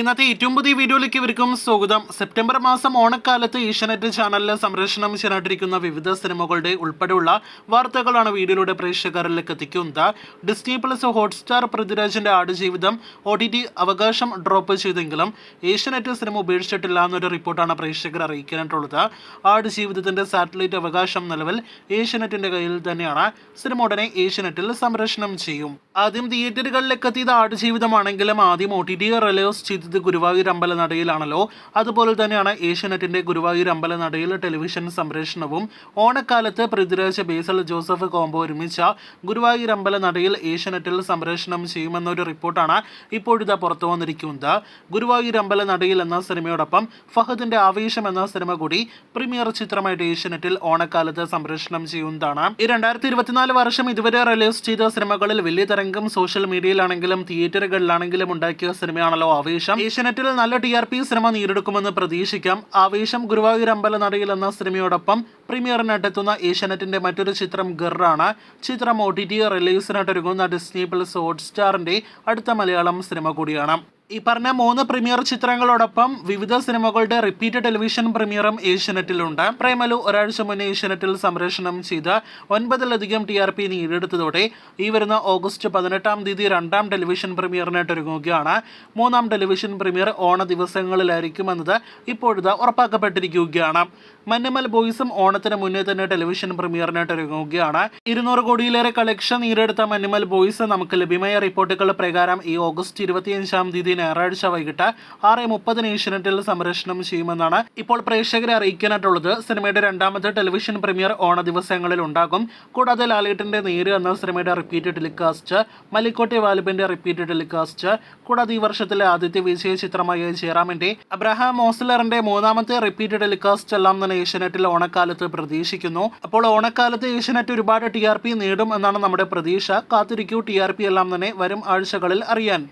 ഇന്നത്തെ ഏറ്റവും പുതിയ വീഡിയോയിലേക്ക് ഇവർക്കും സ്വാഗതം. സെപ്റ്റംബർ മാസം ഓണക്കാലത്ത് ഏഷ്യാനെറ്റ് ചാനലിൽ സംപ്രേഷണം ചെയ്യാനിരിക്കുന്ന വിവിധ സിനിമകളുടെ ഉൾപ്പെടെയുള്ള വാർത്തകളാണ് വീഡിയോയിലൂടെ പ്രേക്ഷകരിലേക്ക് എത്തിക്കുന്നത്. ഡിസ്നി പ്ലസ് ഹോട്ട്സ്റ്റാർ പൃഥ്വിരാജിന്റെ ആടുജീവിതം OTT അവകാശം ഡ്രോപ്പ് ചെയ്തെങ്കിലും ഏഷ്യാനെറ്റ് സിനിമ ഉപേക്ഷിച്ചിട്ടില്ല എന്നൊരു റിപ്പോർട്ടാണ് പ്രേക്ഷകർ അറിയിക്കാനായിട്ടുള്ളത്. ആടുജീവിതത്തിന്റെ സാറ്റലൈറ്റ് അവകാശം നിലവിൽ ഏഷ്യാനെറ്റിന്റെ കയ്യിൽ തന്നെയാണ്. സിനിമ ഉടനെ ഏഷ്യാനെറ്റിൽ സംപ്രേഷണം ചെയ്യും. ആദ്യം തിയേറ്ററുകളിലേക്ക് എത്തിയത് ആടുജീവിതമാണെങ്കിലും ആദ്യം OTT റിലീസ് ചെയ്തത് ഗുരുവായൂർ അമ്പലനടയിലാണല്ലോ. അതുപോലെ തന്നെയാണ് ഏഷ്യാനെറ്റിന്റെ ഗുരുവായൂർ അമ്പലനടയിൽ ടെലിവിഷൻ സംപ്രേഷണവും. ഓണക്കാലത്ത് പൃഥ്വിരാജ് ബേസിൽ ജോസഫ് കോംബോ ഒരുമിച്ച ഗുരുവായൂർ അമ്പലനടയിൽ ഏഷ്യാനെറ്റിൽ സംപ്രേഷണം ചെയ്യുമെന്നൊരു റിപ്പോർട്ടാണ് ഇപ്പോഴിതാ പുറത്തു വന്നിരിക്കുന്നത്. ഗുരുവായൂർ അമ്പലനടയിൽ എന്ന സിനിമയോടൊപ്പം ഫഹദിന്റെ ആവേശം എന്ന സിനിമ കൂടി പ്രീമിയർ ചിത്രമായിട്ട് ഏഷ്യാനെറ്റിൽ ഓണക്കാലത്ത് സംപ്രേഷണം ചെയ്യുന്നതാണ്. ഈ 2024 വർഷം ഇതുവരെ റിലീസ് ചെയ്ത സിനിമകളിൽ വലിയ തരംഗം സോഷ്യൽ മീഡിയയിലാണെങ്കിലും തിയേറ്ററുകളിലാണെങ്കിലും ഉണ്ടാക്കിയ സിനിമയാണല്ലോ ആവേശം. ഏഷ്യാനെറ്റിൽ നല്ല TRP സിനിമ നേടിയെടുക്കുമെന്ന് പ്രതീക്ഷിക്കാം. ആവേശം ഗുരുവായൂർ അമ്പലനടയിൽ എന്ന സിനിമയോടൊപ്പം പ്രീമിയറിനായിട്ടെത്തുന്ന ഏഷ്യാനെറ്റിന്റെ മറ്റൊരു ചിത്രം ഗറാണ്. ചിത്രം OTT റിലീസിനായിട്ടൊരുങ്ങുന്ന ഡിസ്നി പ്ലസ് ഹോട്ട്സ്റ്റാറിന്റെ അടുത്ത മലയാളം സിനിമ കൂടിയാണ്. ഈ പറഞ്ഞ 3 പ്രീമിയർ ചിത്രങ്ങളോടൊപ്പം വിവിധ സിനിമകളുടെ റിപ്പീറ്റ് ടെലിവിഷൻ പ്രീമിയറും ഏഷ്യാനെറ്റിലുണ്ട്. പ്രേമലു ഒരാഴ്ച മുന്നേ ഏഷ്യാനെറ്റിൽ സംപ്രേഷണം ചെയ്ത് 9ലധികം TRP നേടിയെടുത്തതോടെ ഈ വരുന്ന ഓഗസ്റ്റ് 18-ാം തീയതി 2ാം ടെലിവിഷൻ പ്രീമിയറിനായിട്ട് ഒരുങ്ങുകയാണ്. 3ാം ടെലിവിഷൻ പ്രീമിയർ ഓണ ദിവസങ്ങളിലായിരിക്കുമെന്നത് ഇപ്പോഴത്തെ ഉറപ്പാക്കപ്പെട്ടിരിക്കുകയാണ്. മഞ്ഞുമൽ ബോയ്സും ഓണത്തിന് മുന്നേ തന്നെ ടെലിവിഷൻ പ്രീമിയറിനായിട്ട് ഒരുങ്ങുകയാണ്. 200 കോടിയിലേറെ കളക്ഷൻ നേടിയെടുത്ത മഞ്ഞുമൽ ബോയ്സ് നമുക്ക് ലഭ്യമായ റിപ്പോർട്ടുകൾ പ്രകാരം ഈ ഓഗസ്റ്റ് 25-ാം തീയതി ഞായറാഴ്ച വൈകിട്ട് 6:30 ഏഷ്യാനെറ്റിൽ സംപ്രേഷണം ചെയ്യുമെന്നാണ് ഇപ്പോൾ പ്രേക്ഷകരെ അറിയിക്കാനായിട്ടുള്ളത്. സിനിമയുടെ 2ാമത്തെ ടെലിവിഷൻ പ്രീമിയർ ഓണ ദിവസങ്ങളിൽ ഉണ്ടാകും. കൂടാതെ ലാലേട്ടന്റെ നേര് എന്ന സിനിമയുടെ റിപ്പീറ്റ് ടെലികാസ്റ്റ്, മല്ലിക്കോട്ടെ വാലിബന്റെ റിപ്പീറ്റ് ടെലികാസ്റ്റ്, കൂടാതെ ഈ വർഷത്തിലെ ആദ്യത്തെ വിജയ ചിത്രമായ ജയറാമിന്റെ അബ്രഹാം മോസ്ലറിന്റെ 3ാമത്തെ റിപ്പീറ്റ് ടെലികാസ്റ്റ് എല്ലാം തന്നെ ഏഷ്യാനെറ്റിൽ ഓണക്കാലത്ത് പ്രതീക്ഷിക്കുന്നു. അപ്പോൾ ഓണക്കാലത്ത് ഏഷ്യാനെറ്റ് ഒരുപാട് TRP നേടും എന്നാണ് നമ്മുടെ പ്രതീക്ഷ. കാത്തിരിക്കൂ, TRP എല്ലാം തന്നെ വരും ആഴ്ചകളിൽ അറിയാൻ.